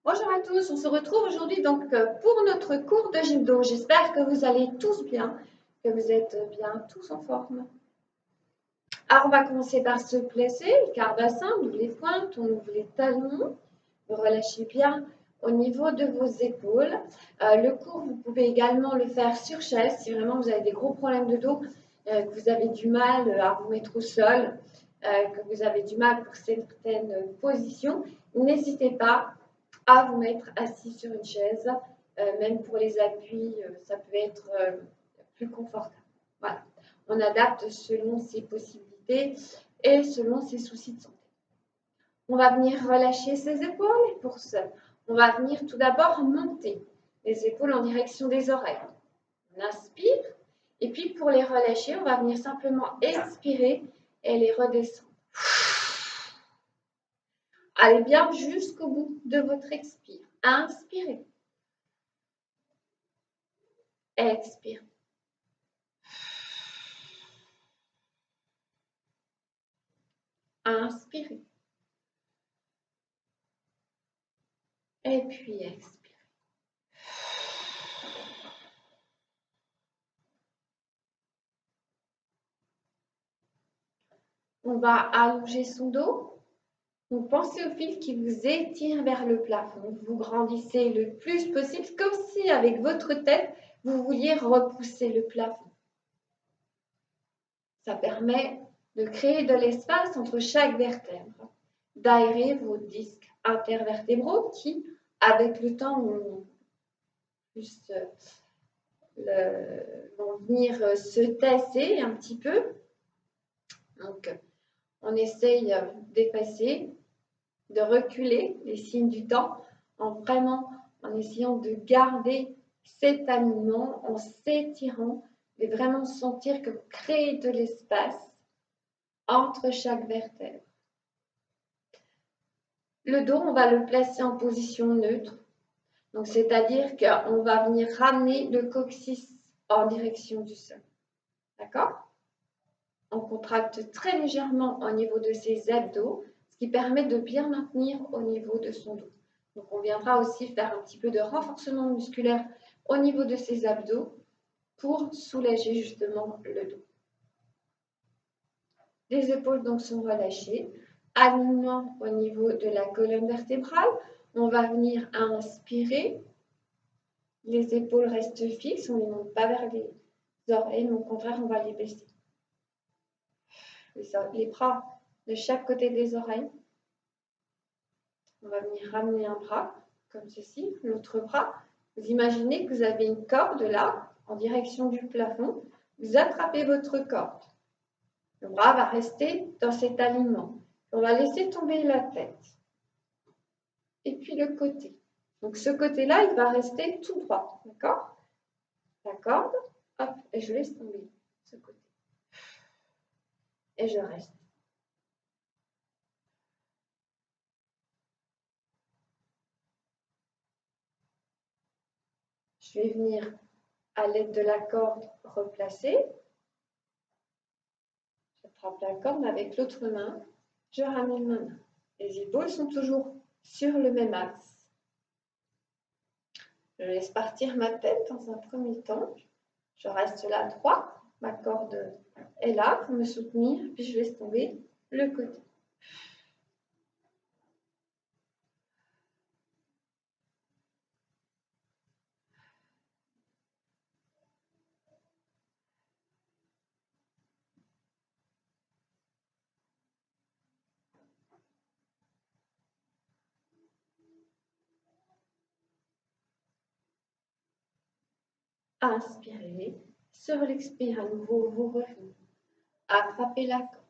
Bonjour à tous, on se retrouve aujourd'hui donc pour notre cours de gym-do. J'espère que vous allez tous bien, que vous êtes bien tous en forme. Alors on va commencer par se placer, le quart bassin, on ouvre les pointes, on ouvre les talons, vous relâchez bien au niveau de vos épaules. Le cours, vous pouvez également le faire sur chaise si vraiment vous avez des gros problèmes de dos, que vous avez du mal à vous mettre au sol, que vous avez du mal pour certaines positions. N'hésitez pas à vous mettre assis sur une chaise, même pour les appuis, ça peut être plus confortable. Voilà. On adapte selon ses possibilités et selon ses soucis de santé. On va venir relâcher ses épaules et pour ça, on va venir tout d'abord monter les épaules en direction des oreilles. On inspire et puis pour les relâcher, on va venir simplement expirer et les redescendre. Allez bien jusqu'au bout de votre expire. Inspirez. Expire. Inspirez. Et puis expirez. On va allonger son dos. Donc pensez au fil qui vous étire vers le plafond. Vous grandissez le plus possible, comme si avec votre tête, vous vouliez repousser le plafond. Ça permet de créer de l'espace entre chaque vertèbre, d'aérer vos disques intervertébraux qui, avec le temps, vont venir se tasser un petit peu. Donc, on essaye d'effacer, de reculer les signes du temps en essayant de garder cet alignement, en s'étirant et vraiment sentir que vous créez de l'espace entre chaque vertèbre. Le dos, on va le placer en position neutre. Donc, c'est-à-dire qu'on va venir ramener le coccyx en direction du sol. D'accord? On contracte très légèrement au niveau de ses abdos, ce qui permet de bien maintenir au niveau de son dos. Donc, on viendra aussi faire un petit peu de renforcement musculaire au niveau de ses abdos pour soulager justement le dos. Les épaules donc sont relâchées. Alignement au niveau de la colonne vertébrale. On va venir inspirer. Les épaules restent fixes, on ne les monte pas vers les oreilles, mais au contraire, on va les baisser. Les bras de chaque côté des oreilles. On va venir ramener un bras, comme ceci, l'autre bras. Vous imaginez que vous avez une corde là, en direction du plafond. Vous attrapez votre corde. Le bras va rester dans cet alignement. On va laisser tomber la tête. Et puis le côté. Donc ce côté-là, il va rester tout droit. D'accord? La corde, hop, et je laisse tomber ce côté. Et je reste. Je vais venir à l'aide de la corde replacer. J'attrape la corde avec l'autre main. Je ramène ma main. Les épaules sont toujours sur le même axe. Je laisse partir ma tête dans un premier temps. Je reste là droit. Ma corde est là pour me soutenir. Puis je laisse tomber le côté. Inspirez. Sur l'expire, à nouveau, vous revenez. Attrapez la corde.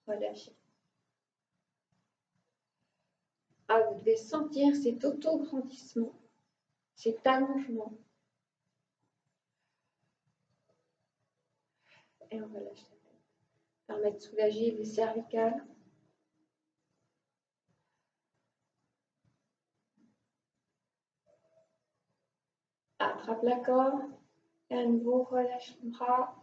Relâchez. Ah, vous devez sentir cet auto-grandissement, cet allongement. Et on relâche la tête. Permet de soulager les cervicales. Attrape la corde. Et à nouveau, relâche le bras.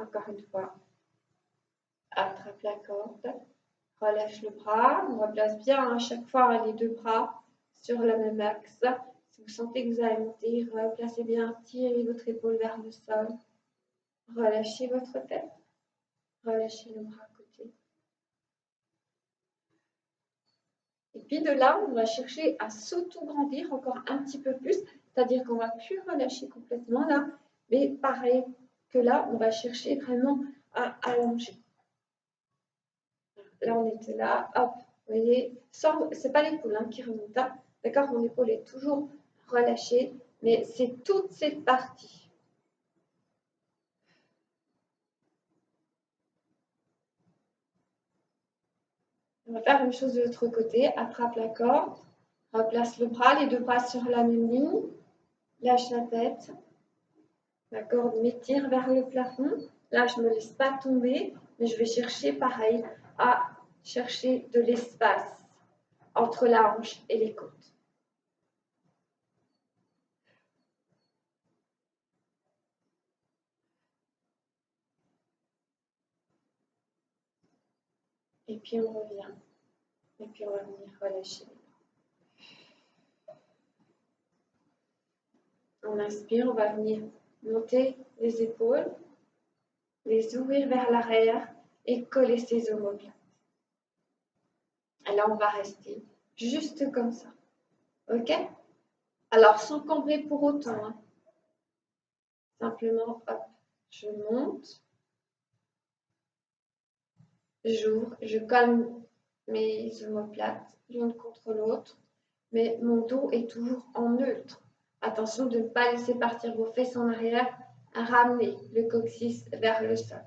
Encore une fois. Attrape la corde. Relâche le bras. On replace bien à chaque fois les deux bras sur le même axe. Si vous sentez que vous allez monter, replacez bien, tirez votre épaule vers le sol. Relâchez votre tête. Relâchez le bras à côté. Et puis de là, on va chercher à s'auto-grandir encore un petit peu plus. C'est-à-dire qu'on ne va plus relâcher complètement là. Mais pareil que là, on va chercher vraiment à allonger. Là, on était là, hop, vous voyez, ce n'est pas l'épaule qui remonte, hein, d'accord? Mon épaule est toujours relâchée, mais c'est toute cette partie. On va faire la même chose de l'autre côté, attrape la corde, replace le bras, les deux bras sur la même ligne, lâche la tête, la corde m'étire vers le plafond. Là, je ne me laisse pas tomber, mais je vais chercher pareil à chercher de l'espace entre la hanche et les côtes. Et puis on revient. Et puis on va venir relâcher. On inspire, on va venir monter les épaules, les ouvrir vers l'arrière et coller ses omoplates. Et là, on va rester juste comme ça. OK? Alors, sans cambrer pour autant. Hein. Simplement, hop, je monte, j'ouvre, je colle mes omoplates l'une contre l'autre, mais mon dos est toujours en neutre. Attention de ne pas laisser partir vos fesses en arrière, ramener le coccyx vers le sol.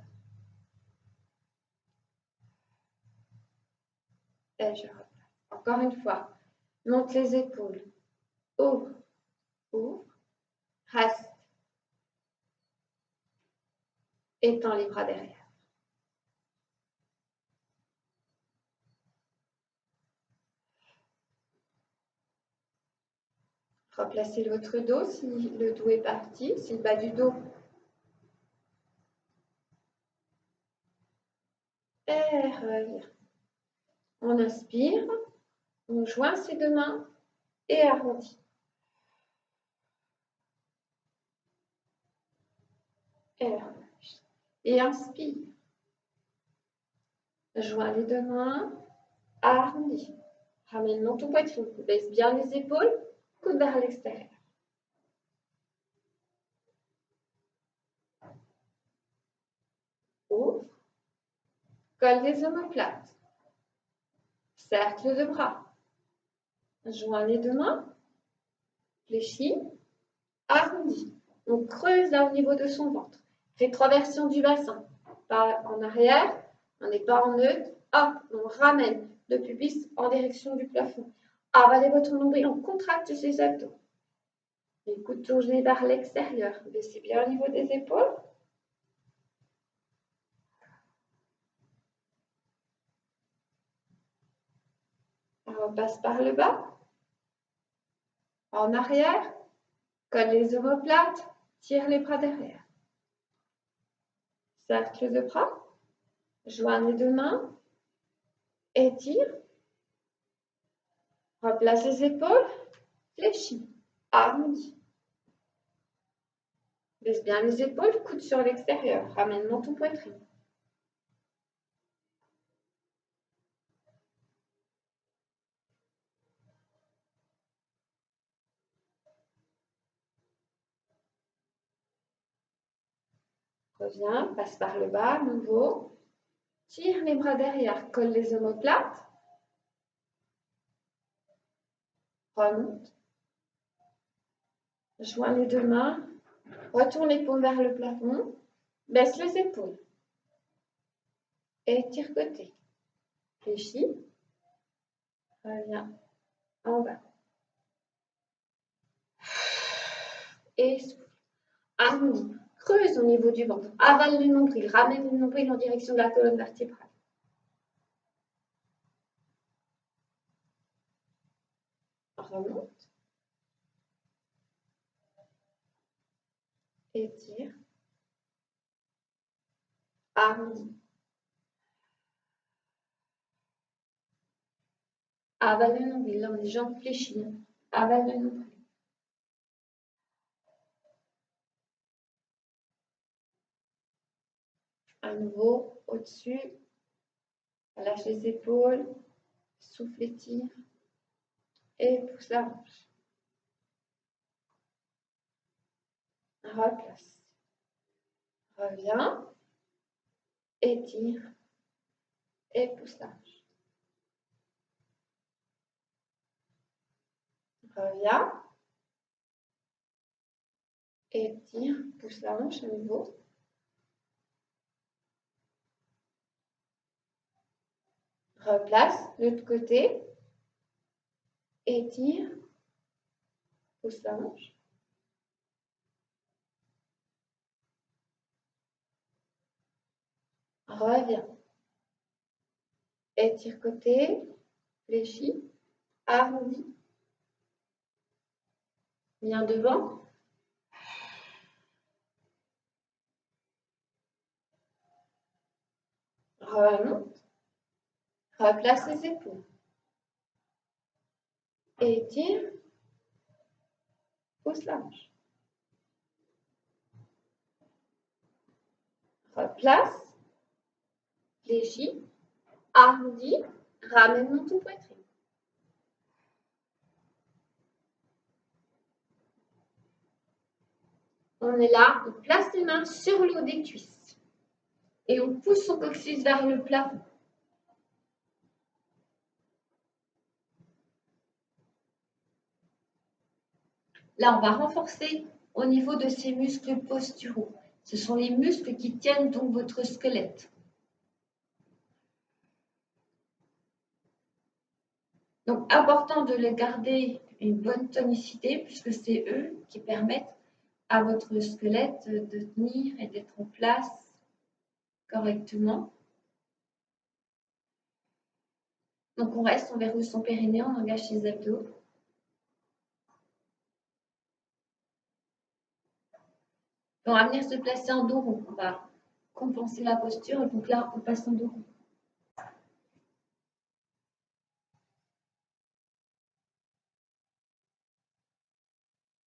Et je replace. Encore une fois, monte les épaules, ouvre, ouvre, reste, étends les bras derrière. Replacez votre dos si le dos est parti, si le bas du dos et revient. On inspire, on joint ses deux mains et arrondit. Et relâche. Et inspire. Joins les deux mains, arrondis. Ramène dans ton poitrine, baisse bien les épaules, coude vers l'extérieur. Ouvre, colle les omoplates. Cercle de bras. Joins les deux mains, fléchis, arrondis. On creuse là au niveau de son ventre. Rétroversion du bassin. Pas en arrière, on n'est pas en neutre. Hop, on ramène le pubis en direction du plafond. Avalez votre nombril, on contracte ses abdos. Les coudes tournés vers l'extérieur. Baissez bien au niveau des épaules. On passe par le bas. En arrière, colle les omoplates, tire les bras derrière. Cercle de bras, joins les deux mains, étire. Replace les épaules, fléchis, arrondis. Baisse bien les épaules, coude sur l'extérieur, ramène dans ton poitrine. Reviens, passe par le bas, nouveau. Tire les bras derrière, colle les omoplates. Remonte. Joins les deux mains. Retourne les paumes vers le plafond. Baisse les épaules. Étire côté. Fléchis. Reviens en bas. Et souffle. Arrondis. Creuse au niveau du ventre. Avale le nombril. Ramène le nombril en direction de la colonne vertébrale. Remonte. Étire. arrondi. Avale le nombril, là on est jambes fléchies. Avale le nombril. À nouveau, au-dessus. Lâche les épaules. Souffle, étire. Et pousse la hanche. Replace. Reviens. Étire. Et pousse la hanche. Reviens. Étire. Pousse la hanche à nouveau. Replace. L'autre côté. Étire. Pousse la hanche. Reviens. Étire côté. Fléchis. Arrondi. Viens devant. Remonte. Replace les épaules. Étire. Pousse la hanche. Replace. Fléchis. Arrondi. Ramène dans ton poitrine. On est là, on place les mains sur le haut des cuisses. Et on pousse son coccyx vers le plafond. Là, on va renforcer au niveau de ces muscles posturaux. Ce sont les muscles qui tiennent donc votre squelette. Donc, important de les garder une bonne tonicité puisque c'est eux qui permettent à votre squelette de tenir et d'être en place correctement. Donc, on reste, on verrouille son périnée, on engage ses abdos. On va venir se placer en dos rond. On va compenser la posture. Donc là, on passe en dos rond.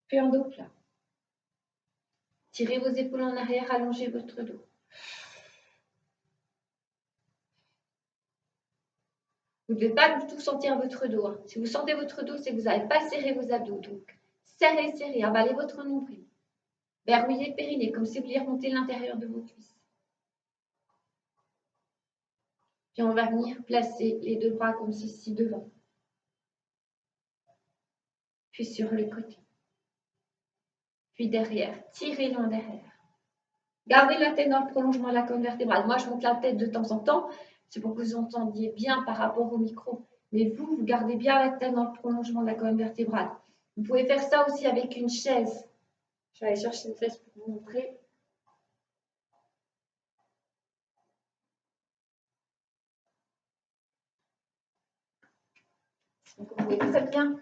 Puis en dos plat. Tirez vos épaules en arrière, allongez votre dos. Vous ne devez pas du tout sentir votre dos. Hein. Si vous sentez votre dos, c'est que vous n'avez pas serré vos abdos. Donc, serrez, serrez, avalez votre nombril. Verrouillez le périnée, comme si vous vouliez remonter l'intérieur de vos cuisses. Puis on va venir placer les deux bras comme ceci devant. Puis sur le côté. Puis derrière, tirez en derrière. Gardez la tête dans le prolongement de la colonne vertébrale. Moi, je monte la tête de temps en temps. C'est pour que vous entendiez bien par rapport au micro. Mais vous gardez bien la tête dans le prolongement de la colonne vertébrale. Vous pouvez faire ça aussi avec une chaise. Je vais aller chercher une chaise pour vous montrer. Donc, vous pouvez très bien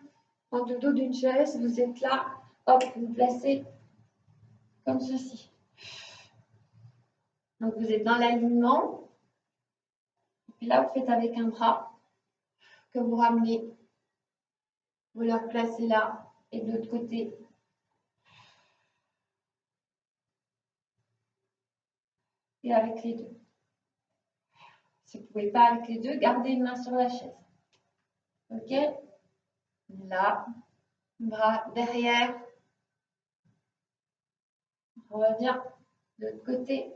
prendre le dos d'une chaise. Vous êtes là. Hop, vous vous placez comme ceci. Donc, vous êtes dans l'alignement. Et là, vous faites avec un bras que vous ramenez. Vous le replacez là. Et de l'autre côté, et avec les deux. Si vous ne pouvez pas avec les deux, gardez une main sur la chaise. Ok? Là, bras derrière. On revient de l'autre côté.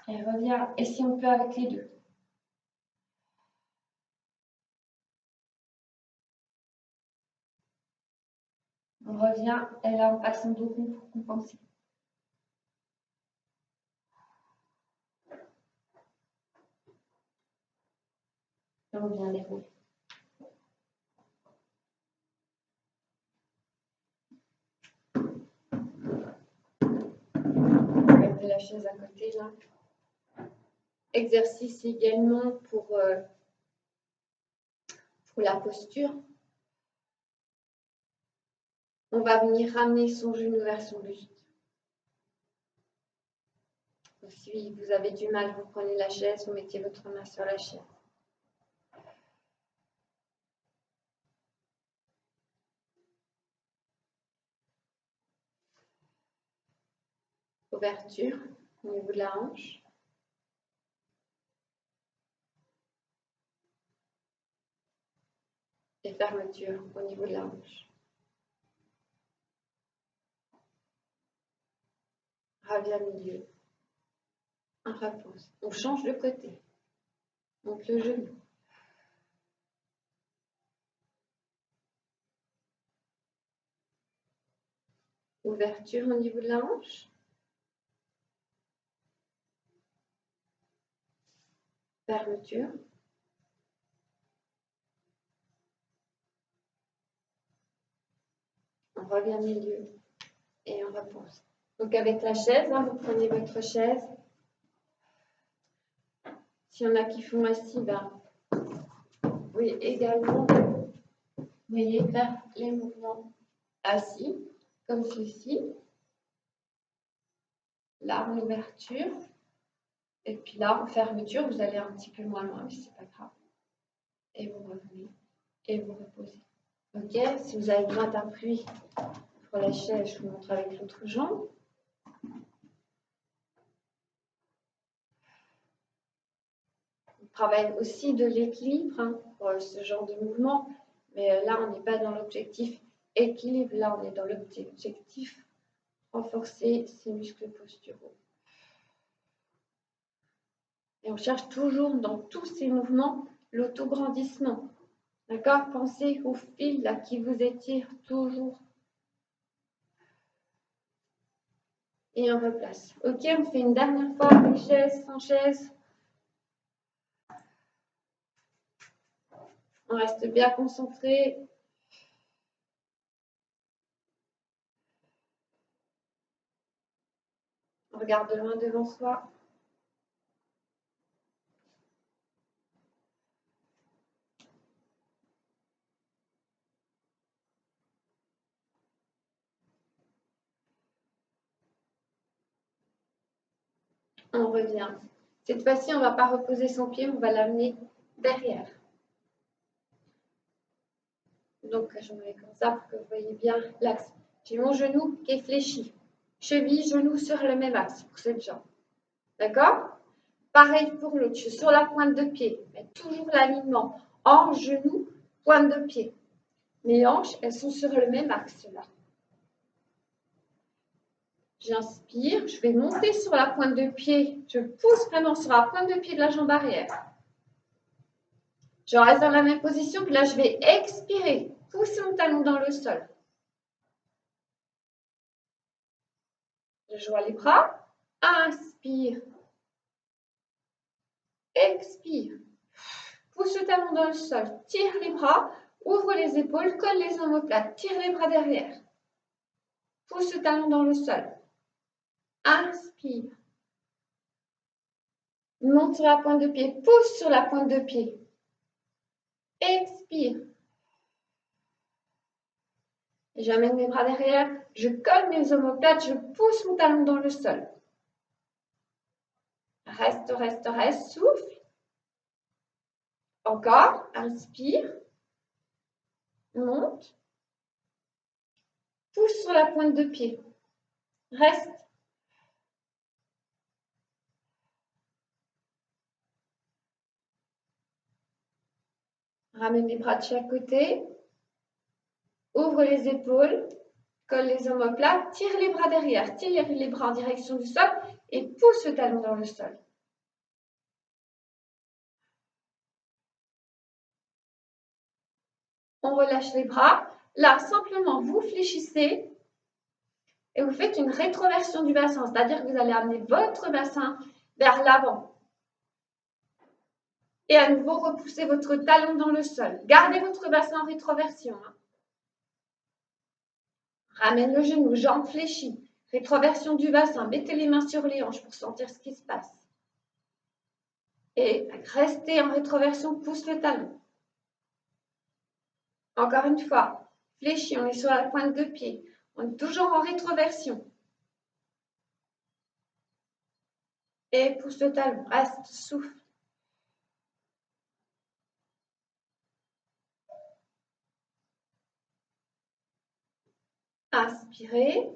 Et revient. Et si on peut avec les deux. On revient. Et là, on passe en dos rond pour compenser. Et on vient dérouler. Mettez la chaise à côté là. Exercice également pour la posture. On va venir ramener son genou vers son buste. Si vous avez du mal, vous prenez la chaise, vous mettez votre main sur la chaise. Ouverture au niveau de la hanche. Et fermeture au niveau de la hanche. Ravi à milieu. On repose. On change de côté. Donc le genou. Ouverture au niveau de la hanche. Fermeture. On revient au milieu et on repose. Donc avec la chaise, vous prenez votre chaise. S'il y en a qui font assis, vous pouvez également, faire les mouvements assis, comme ceci. Là, en ouverture. Et puis là, en fermeture, vous allez un petit peu moins loin, mais c'est pas grave. Et vous revenez et vous reposez. Ok, si vous avez besoin d'appui pour la chaise, je vous montre avec l'autre jambe. On travaille aussi de l'équilibre pour ce genre de mouvement, mais là, on n'est pas dans l'objectif équilibre, là, on est dans l'objectif renforcer ses muscles posturaux. Et on cherche toujours dans tous ces mouvements l'autograndissement. D'accord? Pensez au fil là, qui vous étire toujours. Et on replace. Ok, on fait une dernière fois avec chaise, sans chaise. On reste bien concentré. On regarde loin devant soi. On revient. Cette fois-ci, on ne va pas reposer son pied, on va l'amener derrière. Donc, je me mets comme ça pour que vous voyez bien l'axe. J'ai mon genou qui est fléchi. Cheville, genou sur le même axe pour cette jambe. D'accord? Pareil pour l'autre. Je suis sur la pointe de pied. Mais toujours l'alignement. Hanche, genou, pointe de pied. Mes hanches, elles sont sur le même axe là. J'inspire, je vais monter sur la pointe de pied. Je pousse vraiment sur la pointe de pied de la jambe arrière. Je reste dans la même position, puis là, je vais expirer. Pousser mon talon dans le sol. Je joins les bras. Inspire. Expire. Pousse le talon dans le sol. Tire les bras. Ouvre les épaules. Colle les omoplates. Tire les bras derrière. Pousse le talon dans le sol. Inspire. Monte sur la pointe de pied. Pousse sur la pointe de pied. Expire. J'amène mes bras derrière. Je colle mes omoplates. Je pousse mon talon dans le sol. Reste, reste, reste. Souffle. Encore. Inspire. Monte. Pousse sur la pointe de pied. Reste. Ramène les bras de chaque côté. Ouvre les épaules. Colle les omoplates. Tire les bras derrière. Tire les bras en direction du sol. Et pousse le talon dans le sol. On relâche les bras. Là, simplement, vous fléchissez. Et vous faites une rétroversion du bassin. C'est-à-dire que vous allez amener votre bassin vers l'avant. Et à nouveau, repoussez votre talon dans le sol. Gardez votre bassin en rétroversion. Ramène le genou, jambe fléchie. Rétroversion du bassin. Mettez les mains sur les hanches pour sentir ce qui se passe. Et restez en rétroversion, pousse le talon. Encore une fois, Fléchis, on est sur la pointe de pied. On est toujours en rétroversion. Et pousse le talon. Reste, souffle. Inspirez.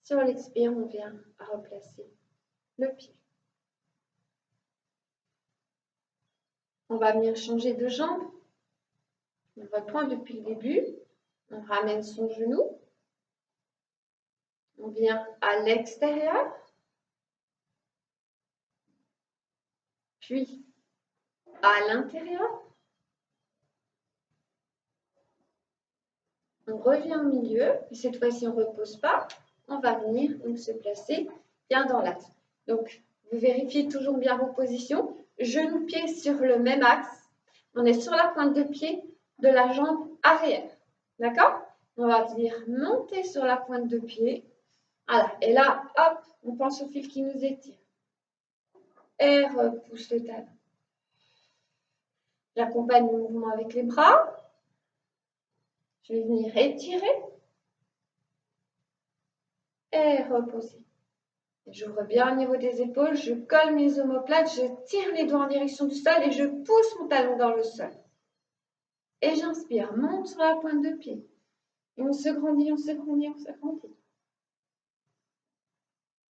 Sur l'expire, on vient à replacer le pied. On va venir changer de jambe. On reprend depuis le début. On ramène son genou. On vient à l'extérieur. Puis à l'intérieur. On revient au milieu. Et cette fois-ci, on ne repose pas. On va venir donc se placer bien dans l'axe. Donc, vous vérifiez toujours bien vos positions. Genou, pied sur le même axe. On est sur la pointe de pied de la jambe arrière. D'accord? On va venir monter sur la pointe de pied. Voilà. Et là, hop, on pense au fil qui nous étire. Et repousse le talon. J'accompagne le mouvement avec les bras. Je vais venir étirer. Et reposer. J'ouvre bien au niveau des épaules, je colle mes omoplates, je tire les doigts en direction du sol et je pousse mon talon dans le sol. Et j'inspire, monte sur la pointe de pied. Et on se grandit, on se grandit, on se grandit.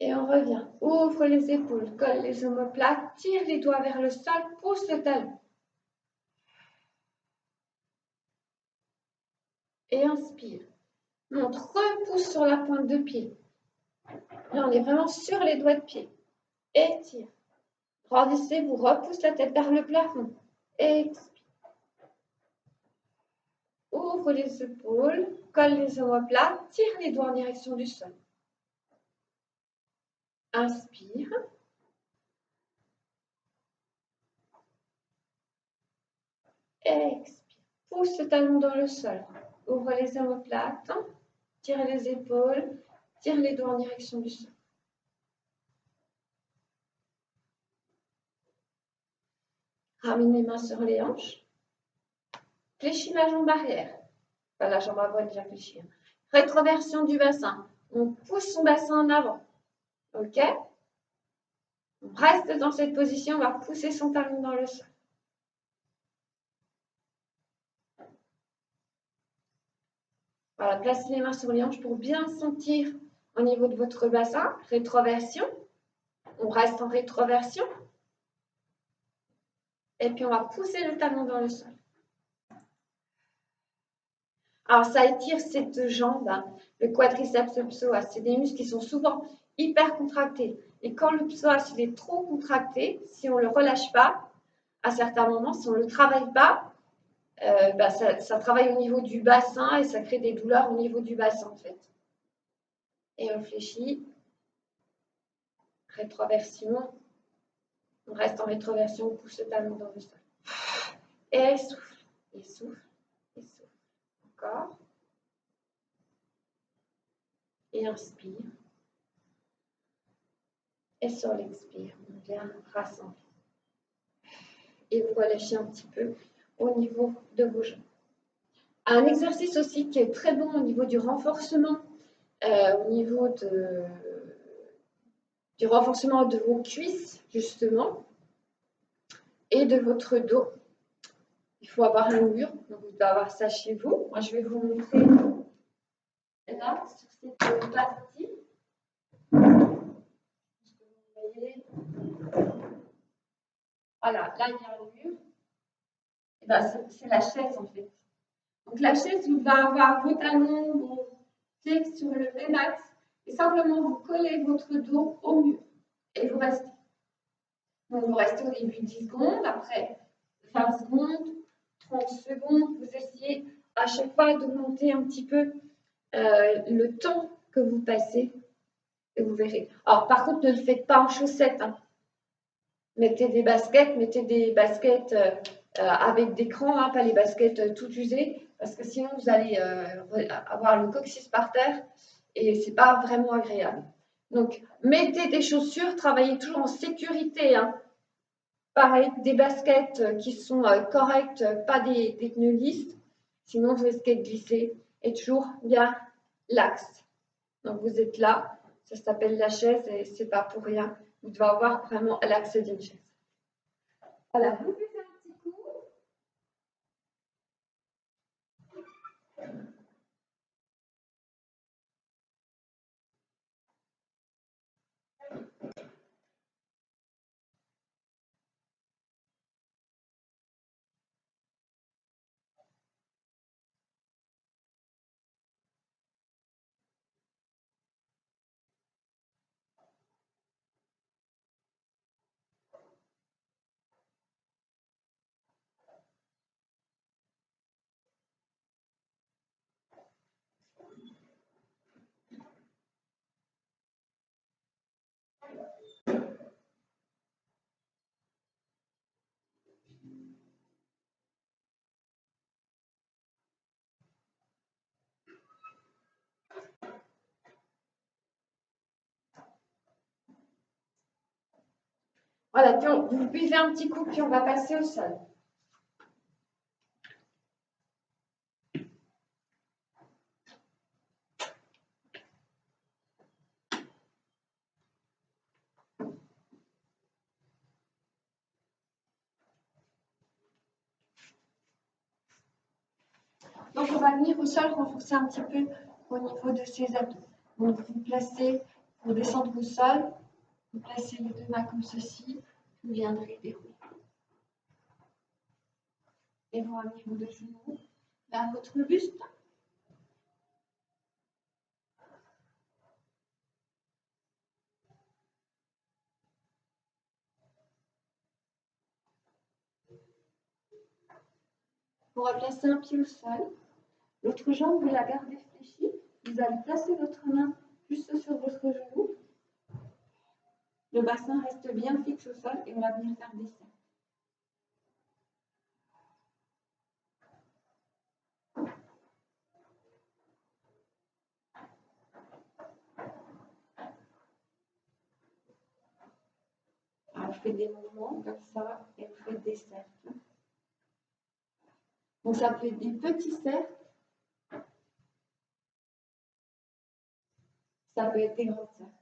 Et on revient, ouvre les épaules, colle les omoplates, tire les doigts vers le sol, pousse le talon. Et inspire, monte, repousse sur la pointe de pied. Là, on est vraiment sur les doigts de pied. Étire. Grandissez-vous, repousse la tête vers le plafond. Expire. Ouvre les épaules, colle les omoplates, tire les doigts en direction du sol. Inspire. Expire. Pousse le talon dans le sol. Ouvre les omoplates, tire les épaules, tire les doigts en direction du sol. Ramène les mains sur les hanches. Fléchis la jambe arrière. Enfin, la jambe avant est déjà fléchie. Rétroversion du bassin. On pousse son bassin en avant. OK? On reste dans cette position. On va pousser son talon dans le sol. Voilà, placez les mains sur les hanches pour bien sentir au niveau de votre bassin. Rétroversion. On reste en rétroversion. Et puis, on va pousser le talon dans le sol. Alors, ça étire cette jambe, hein, le quadriceps, le psoas. C'est des muscles qui sont souvent hyper contractés. Et quand le psoas il est trop contracté, si on ne le relâche pas, à certains moments, si on ne le travaille pas, ça travaille au niveau du bassin et ça crée des douleurs au niveau du bassin, en fait. Et on fléchit. Rétroversion. On reste en rétroversion, on pousse le talon dans le sol. Et souffle, et souffle, et souffle. Encore. Et inspire. Et sur l'expire, on vient rassembler. Et vous relâchez un petit peu au niveau de vos jambes. Un exercice aussi qui est très bon au niveau du renforcement, au niveau du renforcement de vos cuisses, justement, et de votre dos. Il faut avoir un mur, donc vous devez avoir ça chez vous. Moi, je vais vous montrer là, sur cette partie. Vous voyez, voilà, là, il y a un mur. Et ben, c'est la chaise, en fait. Donc, la chaise, vous devez avoir vos talons, vos pieds sur le même axe. Et simplement, vous collez votre dos au mur. Et vous restez. Donc, vous restez au début 10 secondes, après 20 secondes, 30 secondes. Vous essayez à chaque fois d'augmenter un petit peu le temps que vous passez. Et vous verrez. Alors, par contre, ne le faites pas en chaussettes. Hein. Mettez des baskets avec des crans, hein, pas les baskets toutes usées, parce que sinon, vous allez avoir le coccyx par terre et ce n'est pas vraiment agréable. Donc, mettez des chaussures, travaillez toujours en sécurité. Hein. Pareil, des baskets qui sont correctes, pas des pneus lisses. Sinon, vous risquez de glisser. Et toujours bien l'axe. Donc, vous êtes là. Ça s'appelle la chaise et c'est pas pour rien. Vous devez avoir vraiment l'axe d'une chaise. Voilà, vous buvez un petit coup. Voilà, puis vous buvez un petit coup, puis on va passer au sol. Donc, on va venir au sol, renforcer un petit peu au niveau de ses abdos. Donc, vous placez, pour descendre au sol, vous placez les deux mains comme ceci, vous viendrez dérouler. Et vous ramenez vos deux genoux vers votre buste. Vous replacez un pied au sol. L'autre jambe, vous la gardez fléchie. Vous allez placer votre main juste sur votre genou. Le bassin reste bien fixe au sol et on va venir faire des cercles. Alors, vous faites des mouvements comme ça et vous faites des cercles. Donc, ça peut être des petits cercles. Ça peut être des grands cercles.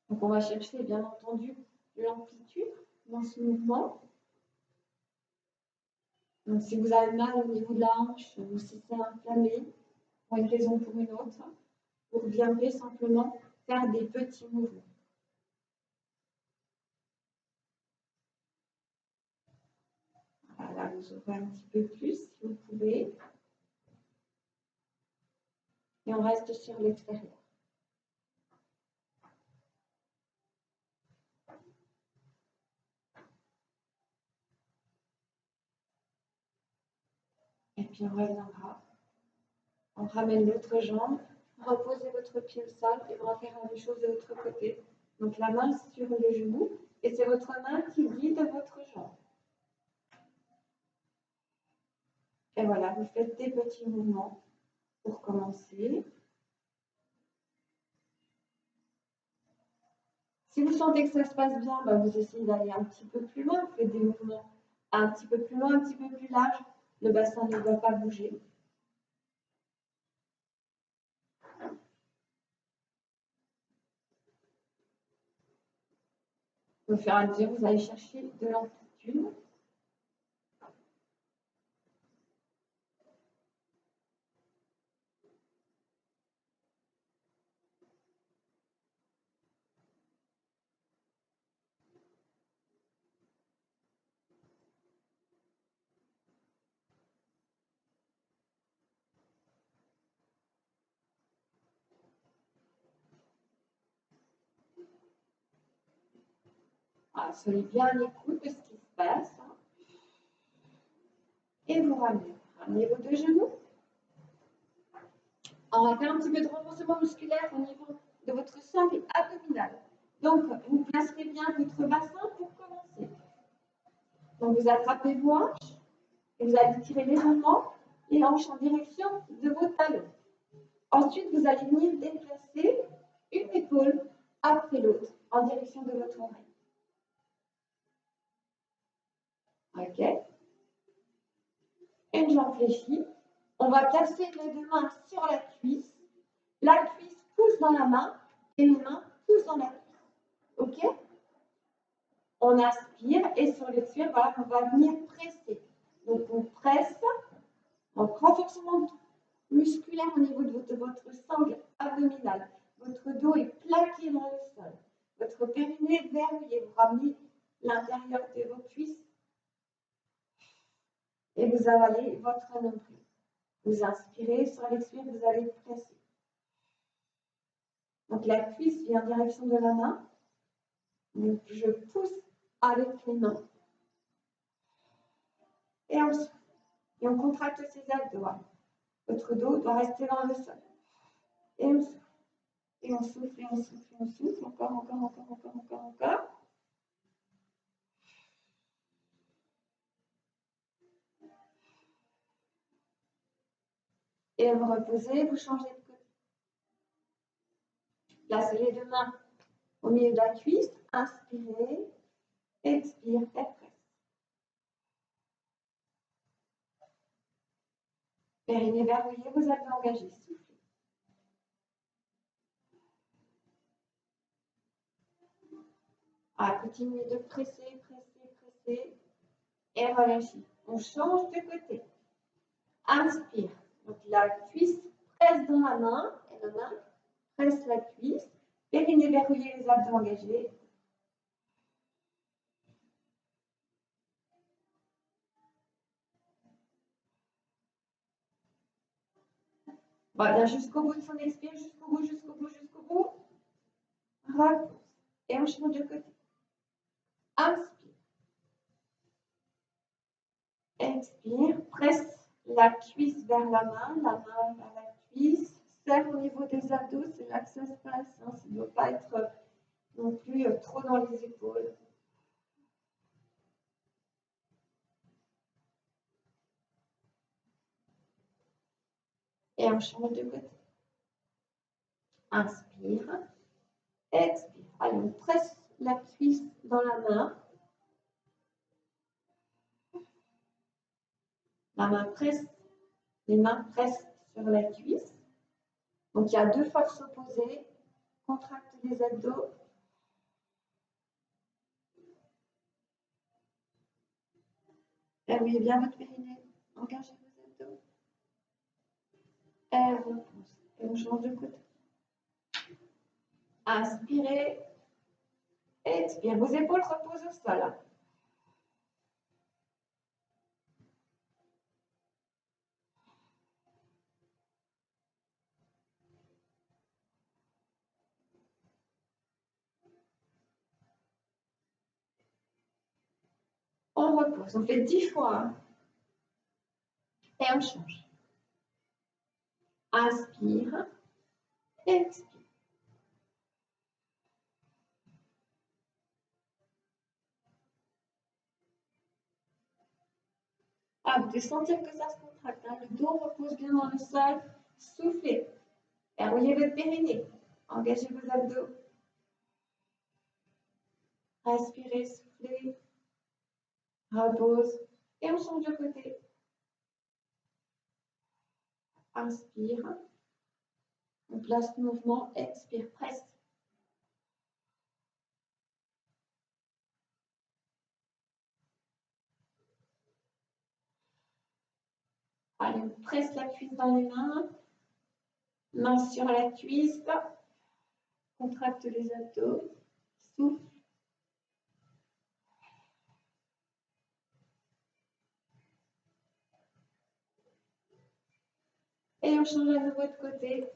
Donc, on va chercher, bien entendu, l'amplitude dans ce mouvement. Donc, si vous avez mal au niveau de la hanche ou si c'est inflammé, pour une raison ou pour une autre, vous reviendrez simplement faire des petits mouvements. Voilà, vous ouvrez un petit peu plus si vous pouvez. Et on reste sur l'extérieur. Et puis on reviendra. On ramène l'autre jambe. Reposez votre pied au sol et on va faire la même chose de l'autre côté. Donc la main sur le genou et c'est votre main qui guide votre jambe. Et voilà, vous faites des petits mouvements pour commencer. Si vous sentez que ça se passe bien, bah vous essayez d'aller un petit peu plus loin. Vous faites des mouvements un petit peu plus loin, un petit peu plus large. Le bassin ne doit pas bouger. Au fur et à mesure, vous allez chercher de l'amplitude. Ah, soyez bien à l'écoute de ce qui se passe. Et vous ramenez. Ramenez vos deux genoux. On va faire un petit peu de renforcement musculaire au niveau de votre sangle abdominale. Donc, vous placerez bien votre bassin pour commencer. Donc, vous attrapez vos hanches et vous allez tirer légèrement les hanches en direction de vos talons. Ensuite, vous allez venir déplacer une épaule après l'autre en direction de votre oreille. OK? une jambe fléchie. On va placer les deux mains sur la cuisse. La cuisse pousse dans la main et les mains poussent dans la cuisse. OK? On inspire et sur l'expire, voilà, on va venir presser. Donc on presse, donc renforcement musculaire au niveau de votre sangle abdominale. Votre dos est plaqué dans le sol. Votre périnée verrouillé. Vous ramenez l'intérieur de vos cuisses et vous avalez votre nombril. Vous inspirez, sur l'expire, vous allez presser. Donc la cuisse vient en direction de la main. Donc je pousse avec les mains. Et on souffle. Et on contracte ses abdos. Votre dos doit rester dans le sol. Et on souffle. Et on souffle, et on souffle, et on souffle. Encore, encore, encore, encore, encore, encore. Et vous reposez, vous changez de côté. Placez les deux mains au milieu de la cuisse. Inspirez, expire, et presse. Périnée verrouillé, vous abdos engagés. Soufflez. Continuez de presser, presser, presser. Et relâchez. On change de côté. Inspire. Donc la cuisse presse dans la main. Et la main presse la cuisse. Périnée verrouillé, les abdos engagés. Voilà, jusqu'au bout de son expire, jusqu'au bout, jusqu'au bout, jusqu'au bout. Repose. Et on change de côté. Inspire. Expire. Presse la cuisse vers la main vers la cuisse. Serre au niveau des abdos, c'est là que ça se passe. Hein. Ça ne doit pas être non plus trop dans les épaules. Et on change de côté. Inspire. Expire. Allez, on presse la cuisse dans la main. La main presse, les mains pressent sur la cuisse. Donc il y a deux forces opposées. Contracte les abdos. Verrouillez bien votre périnée. Engagez vos abdos. Et repousse. Et on change de côté. Inspirez. Expire. Vos épaules reposent au sol. On repose. On fait 10 fois. Et on change. Inspire. Expire. Vous devez sentir que ça se contracte. Hein. Le dos repose bien dans le sol. Soufflez. Verrouillez votre périnée. Engagez vos abdos. Respirez, soufflez. Repose. Et on change de côté. Inspire. On place le mouvement. Expire. Presse. Allez, on presse la cuisse dans les mains. Main sur la cuisse. Contracte les abdos. Souffle. Et on change à nouveau de côté.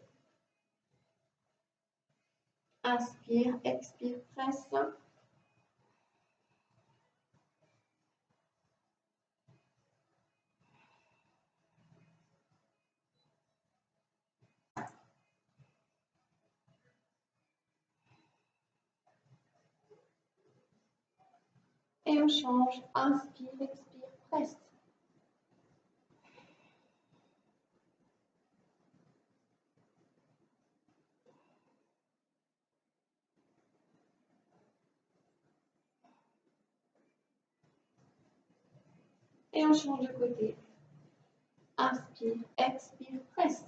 Inspire, expire, presse. Et on change. Inspire, expire, presse. Et on change de côté. Inspire, expire, presse.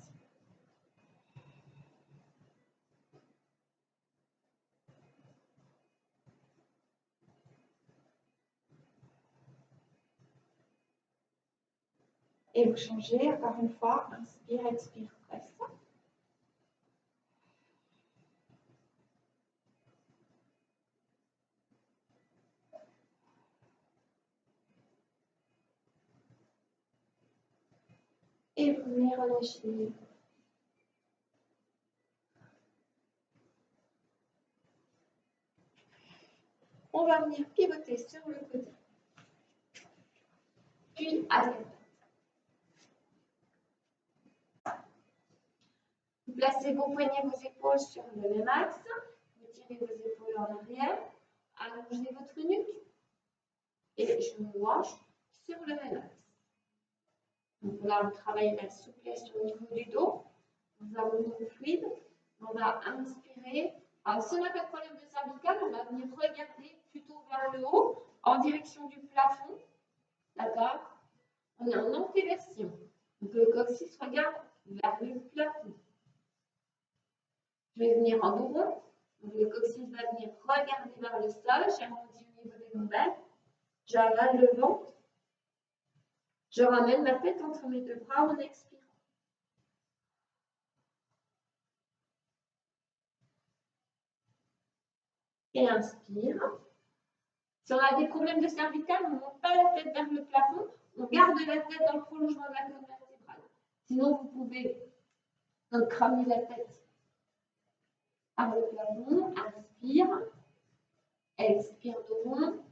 Et vous changez encore une fois. Inspire, expire, presse. Et vous venez relâcher. On va venir pivoter sur le côté. Puis à l'avant. Vous placez vos poignets, vos épaules sur le même axe. Vous tirez vos épaules en arrière. Allongez votre nuque. Et je me range sur le même axe. Donc là, on travaille la souplesse au niveau du dos. Nous avons une fluide. On va inspirer. Alors, si on n'a pas de problème de cervical, on va venir regarder plutôt vers le haut, en direction du plafond. D'accord? On est en antéversion. Donc, le coccyx regarde vers le plafond. Je vais venir en dos rond. Donc, le coccyx va venir regarder vers le sol. J'arrondis au niveau des lombaires. J'avale le ventre. Je ramène la tête entre mes deux bras en expirant. Et inspire. Si on a des problèmes de cervical, on ne monte pas la tête vers le plafond, on garde la tête dans le prolongement de la colonne vertébrale. Sinon, vous pouvez donc ramener la tête à le plafond. Inspire. Expire dos rond.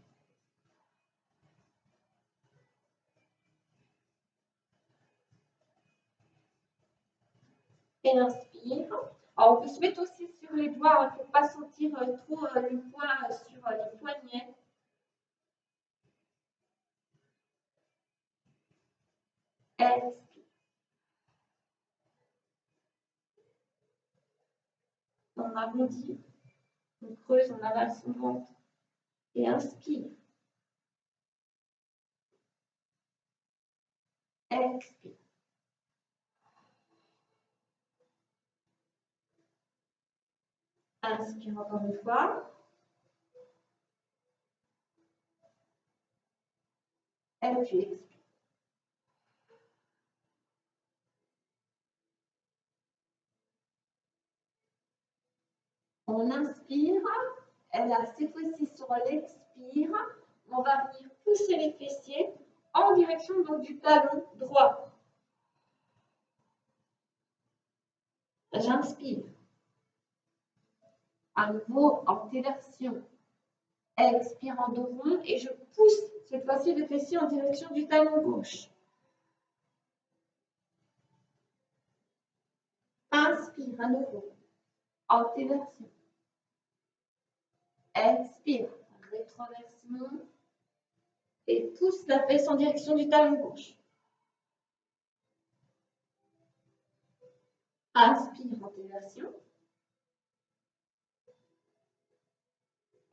Et inspire. Alors, on peut se mettre aussi sur les doigts pour ne pas sentir trop le poids sur les poignets. Expire. On arrondit, on creuse, on avale son ventre. Et inspire. Expire. Inspire encore une fois. Et puis expire. On inspire. Et là, cette fois-ci, sur l'expire, on va venir pousser les fessiers en direction donc, du talon droit. J'inspire. À nouveau, antéversion. Expire en dos rond et je pousse cette fois-ci le fessier en direction du talon gauche. Inspire à nouveau. Antéversion. Expire. Rétroversion. Et pousse la fesse en direction du talon gauche. Inspire, antéversion.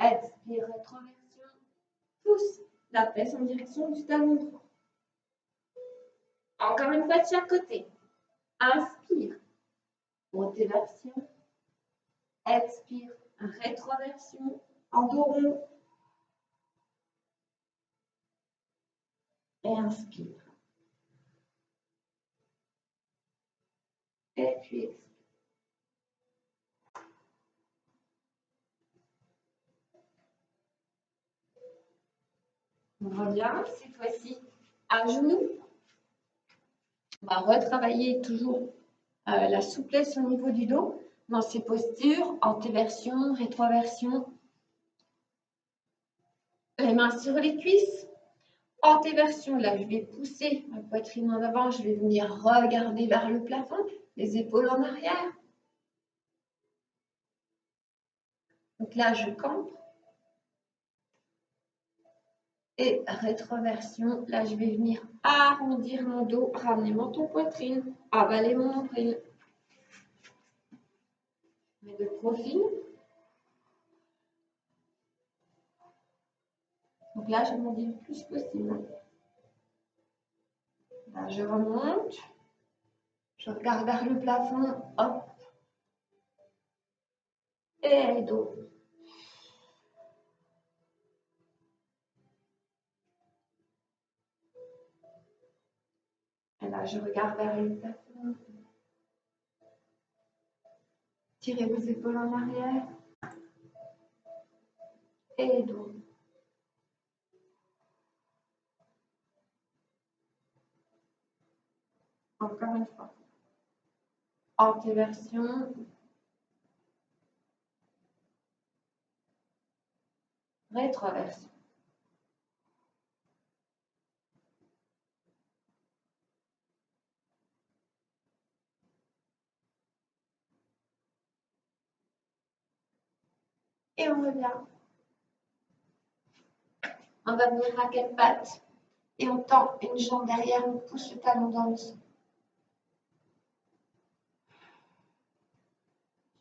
Expire, rétroversion. Pousse la fesse en direction du talon droit. Encore une fois de chaque côté. Inspire, antéversion. Expire, rétroversion. En dos rond. Et inspire. Et puis expire. On revient cette fois-ci à genoux. On va retravailler toujours la souplesse au niveau du dos dans ces postures, antéversion, rétroversion. Les mains sur les cuisses. Antéversion, là, je vais pousser ma poitrine en avant, je vais venir regarder vers le plafond, les épaules en arrière. Donc là, je campe. Et rétroversion, là, je vais venir arrondir mon dos, ramener menton poitrine, avaler mon nombril. Mais de profil. Donc là, je m'en dis le plus possible. Là, je remonte. Je regarde vers le plafond. Hop. Et dos. Et là, je regarde vers le plafond. Tirez vos épaules en arrière. Et dos. Encore une fois. Antéversion. Rétroversion. Et on revient. On va venir à quatre pattes. Et on tend une jambe derrière, on pousse le talon dans le sol.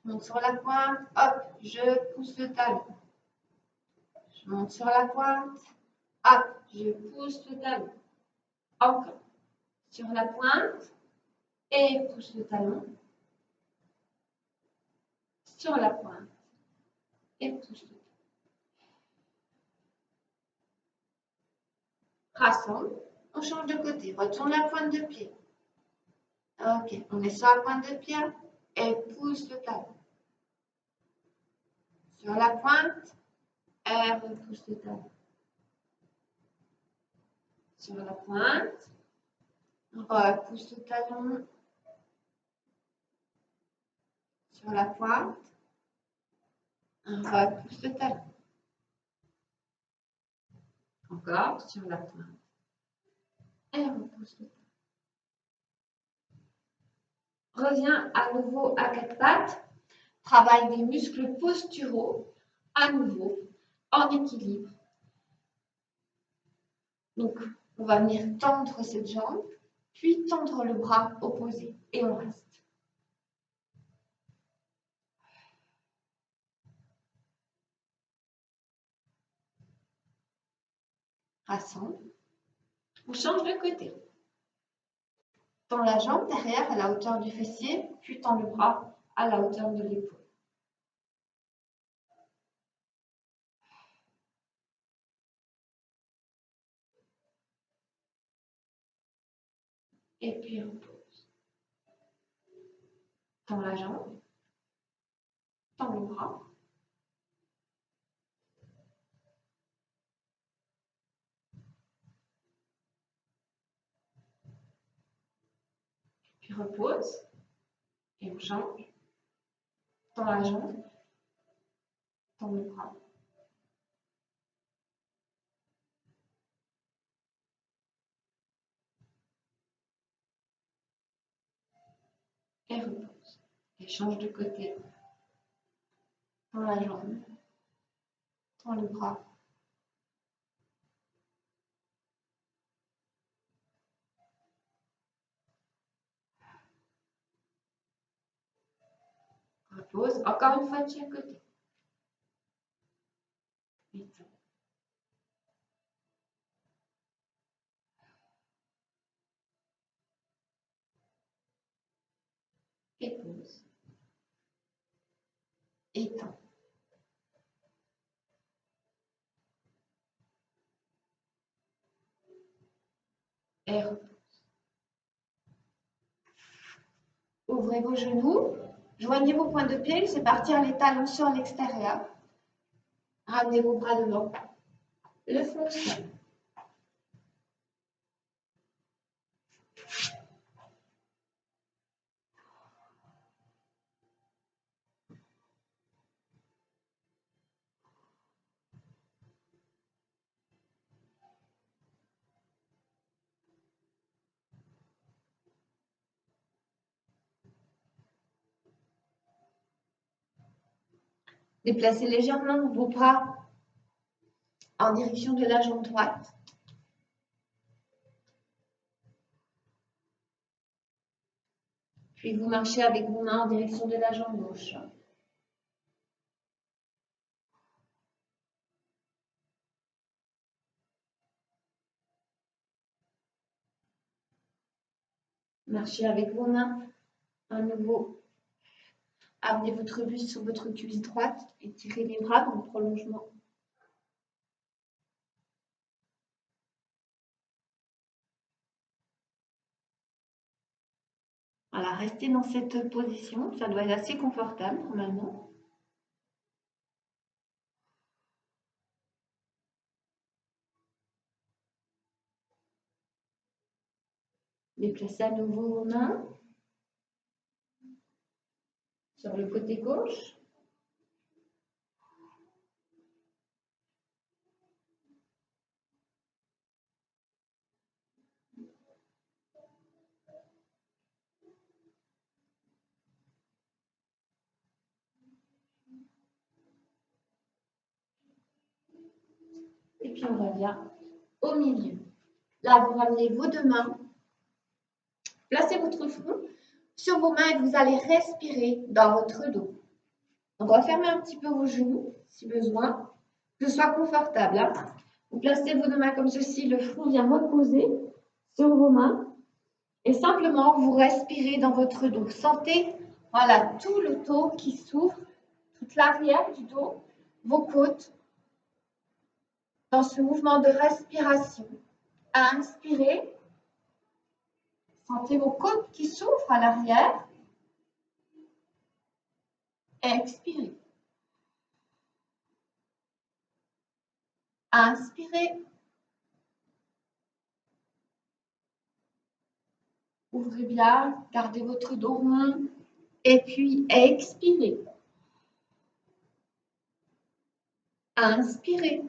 Je monte sur la pointe, hop, je pousse le talon. Je monte sur la pointe, hop, je pousse le talon. Encore. Sur la pointe et pousse le talon. Sur la pointe et pousse le talon. Rassemble, on change de côté, retourne la pointe de pied. Ok, on est sur la pointe de pied et pousse le talon. Sur la pointe et repousse le talon. Sur la pointe, repousse le talon. Sur la pointe, repousse le talon. Encore sur la pointe et repousse le talon. Reviens à nouveau à quatre pattes. Travaille des muscles posturaux à nouveau en équilibre. Donc, on va venir tendre cette jambe, puis tendre le bras opposé et on reste. Rassemble. On change de côté. Tends la jambe derrière à la hauteur du fessier, puis tends le bras à la hauteur de l'épaule. Et puis repose. Tends la jambe. Tends le bras. Puis repose. Et on change. Tends la jambe. Tends le bras. Et repose. Et change de côté. Tends la jambe. Tends le bras. Repose. Encore une fois de chaque côté. Et tends. Et pose. Et tends. Et repose. Ouvrez vos genoux. Joignez vos pointes de pied. C'est partir les talons sur l'extérieur. Ramenez vos bras devant. Le flexion. Déplacez légèrement vos bras en direction de la jambe droite. Puis vous marchez avec vos mains en direction de la jambe gauche. Marchez avec vos mains. À nouveau, amenez votre buste sur votre cuisse droite et tirez les bras dans le prolongement. Voilà, restez dans cette position. Ça doit être assez confortable normalement. Déplacez à nouveau vos mains sur le côté gauche. Et puis on revient au milieu. Là, vous ramenez vos deux mains. Placez votre front sur vos mains et vous allez respirer dans votre dos. On va fermer un petit peu vos genoux si besoin, que ce soit confortable. Hein. Vous placez vos deux mains comme ceci, le front vient reposer sur vos mains et simplement vous respirez dans votre dos. Sentez voilà, tout le dos qui s'ouvre, toute l'arrière du dos, vos côtes dans ce mouvement de respiration. Inspirez, sentez vos côtes qui s'ouvrent à l'arrière. Expirez. Inspirez. Ouvrez bien, gardez votre dos rond. Et puis expirez. Inspirez.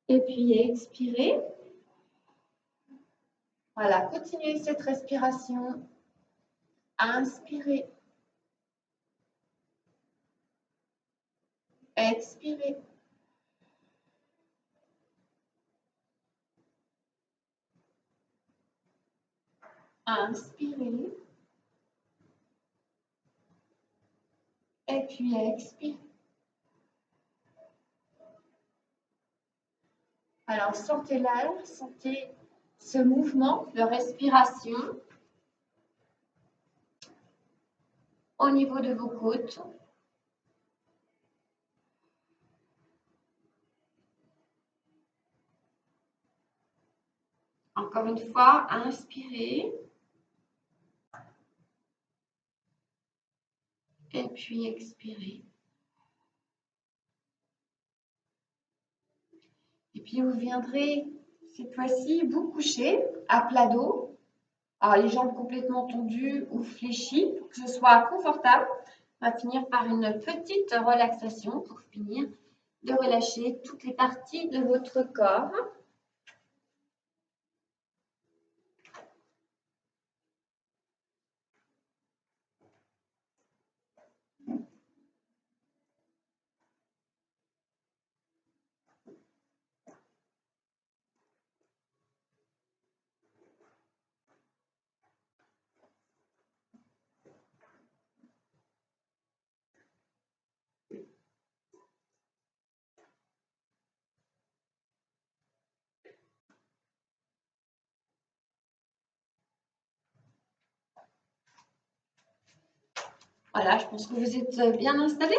Et puis expirez. Voilà, continuez cette respiration. Inspirez. Expirez. Inspirez. Et puis expirez. Alors, sentez l'air, sentez ce mouvement de respiration au niveau de vos côtes. Encore une fois, inspirez. Et puis expirez. Et puis vous viendrez cette fois-ci vous coucher à plat dos. Alors les jambes complètement tendues ou fléchies pour que ce soit confortable. On va finir par une petite relaxation pour finir de relâcher toutes les parties de votre corps. Voilà, je pense que vous êtes bien installés.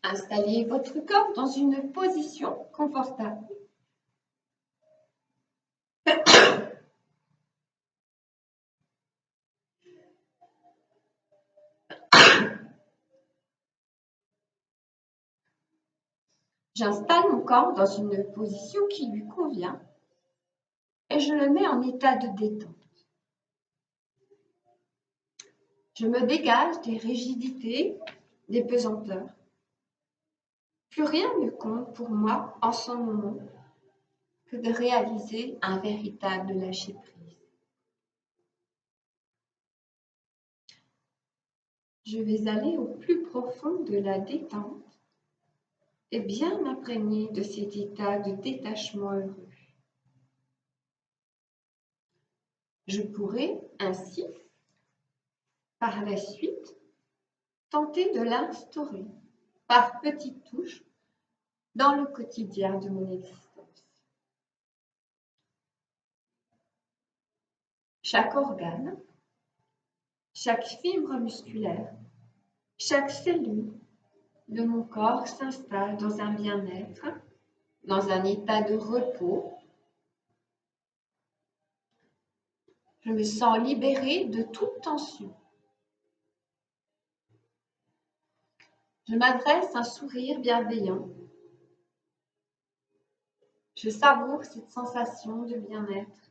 Installez votre corps dans une position confortable. J'installe mon corps dans une position qui lui convient et je le mets en état de détente. Je me dégage des rigidités, des pesanteurs. Plus rien ne compte pour moi en ce moment que de réaliser un véritable lâcher-prise. Je vais aller au plus profond de la détente et bien m'imprégner de cet état de détachement heureux. Je pourrai ainsi, par la suite, tenter de l'instaurer par petites touches dans le quotidien de mon existence. Chaque organe, chaque fibre musculaire, chaque cellule de mon corps s'installe dans un bien-être, dans un état de repos. Je me sens libérée de toute tension. Je m'adresse un sourire bienveillant. Je savoure cette sensation de bien-être.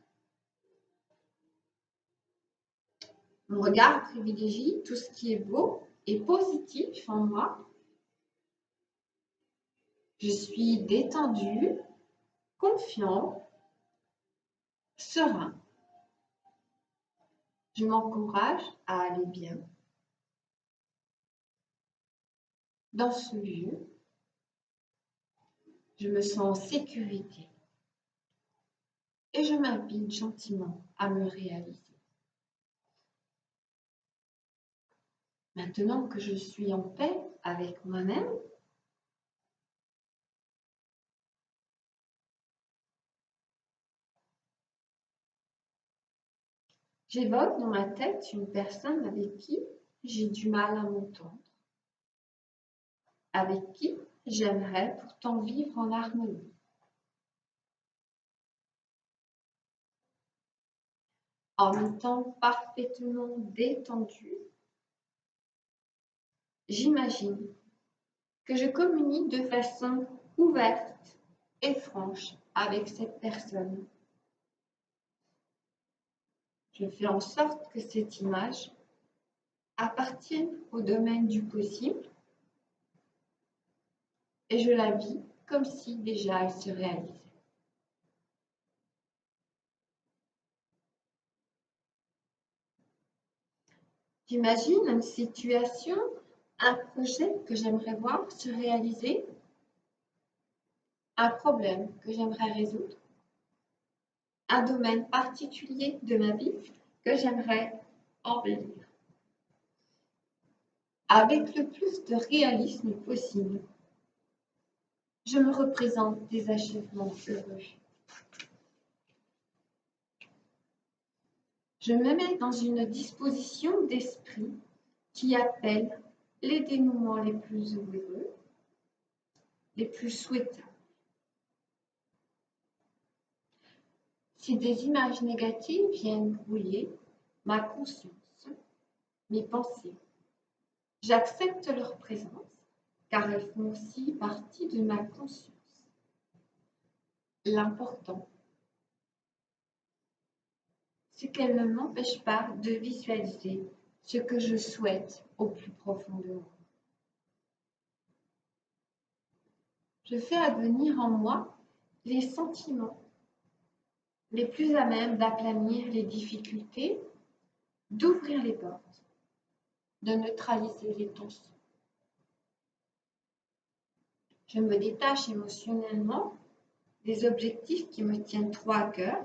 Mon regard privilégie tout ce qui est beau et positif en moi. Je suis détendu, confiant, serein. Je m'encourage à aller bien. Dans ce lieu, je me sens en sécurité et je m'invite gentiment à me réaliser. Maintenant que je suis en paix avec moi-même, j'évoque dans ma tête une personne avec qui j'ai du mal à m'entendre, avec qui j'aimerais pourtant vivre en harmonie. En étant parfaitement détendue, j'imagine que je communique de façon ouverte et franche avec cette personne. Je fais en sorte que cette image appartienne au domaine du possible et je la vis comme si déjà elle se réalisait. J'imagine une situation, un projet que j'aimerais voir se réaliser, un problème que j'aimerais résoudre, un domaine particulier de ma vie que j'aimerais embellir. Avec le plus de réalisme possible, je me représente des achèvements heureux. Je me mets dans une disposition d'esprit qui appelle les dénouements les plus heureux, les plus souhaitables. Si des images négatives viennent brouiller ma conscience, mes pensées, j'accepte leur présence car elles font aussi partie de ma conscience. L'important, c'est qu'elles ne m'empêchent pas de visualiser ce que je souhaite au plus profond de moi. Je fais advenir en moi les sentiments les plus à même d'aplanir les difficultés, d'ouvrir les portes, de neutraliser les tensions. Je me détache émotionnellement des objectifs qui me tiennent trop à cœur,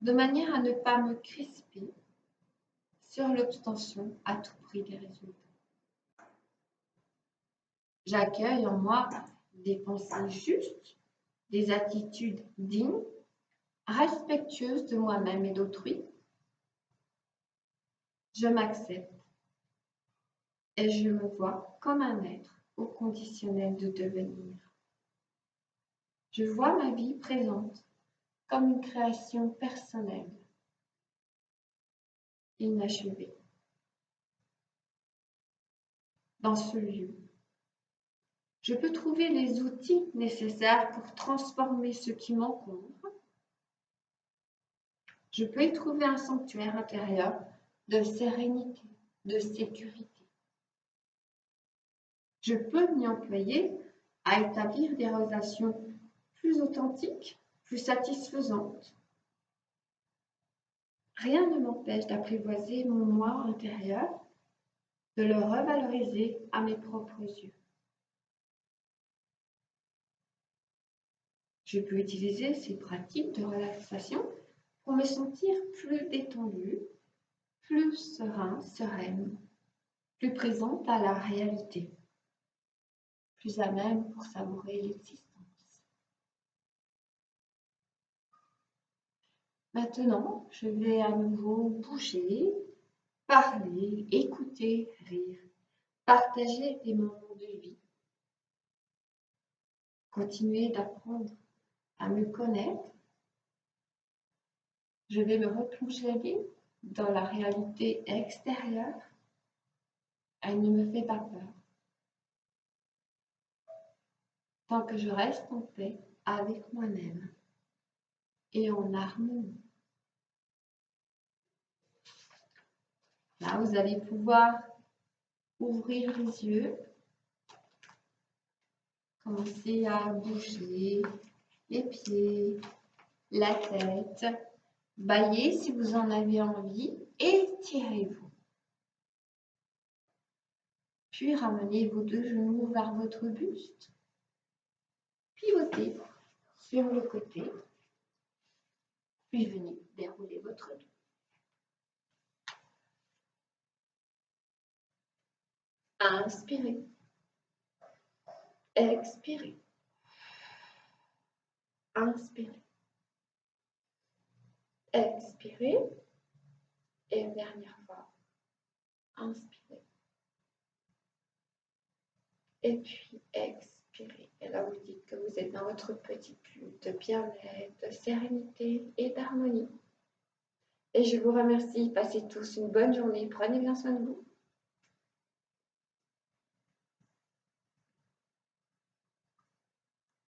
de manière à ne pas me crisper sur l'obtention à tout prix des résultats. J'accueille en moi des pensées justes, des attitudes dignes, respectueuses de moi-même et d'autrui. Je m'accepte et je me vois comme un être au conditionnel de devenir. Je vois ma vie présente comme une création personnelle, inachevée. Dans ce lieu, je peux trouver les outils nécessaires pour transformer ce qui m'encombre. Je peux y trouver un sanctuaire intérieur de sérénité, de sécurité. Je peux m'y employer à établir des relations plus authentiques, plus satisfaisantes. Rien ne m'empêche d'apprivoiser mon moi intérieur de le revaloriser à mes propres yeux. Je peux utiliser ces pratiques de relaxation pour me sentir plus détendue, plus serein, sereine, plus présente à la réalité, plus à même pour savourer l'existence. Maintenant, je vais à nouveau bouger, parler, écouter, rire, partager des moments de vie, continuer d'apprendre à me connaître. Je vais me replonger dans la réalité extérieure. Elle ne me fait pas peur. Tant que je reste en paix avec moi-même et en harmonie. Là, vous allez pouvoir ouvrir les yeux, commencer à bouger les pieds, la tête, bailler si vous en avez envie, étirez-vous. Puis ramenez vos deux genoux vers votre buste, pivotez sur le côté, puis venez dérouler votre dos. Inspirez, expirez, inspirez, expirez, et une dernière fois, inspirez, et puis expirez. Et là, vous dites que vous êtes dans votre petite bulle de bien-être, de sérénité et d'harmonie. Et je vous remercie. Passez tous une bonne journée. Prenez bien soin de vous.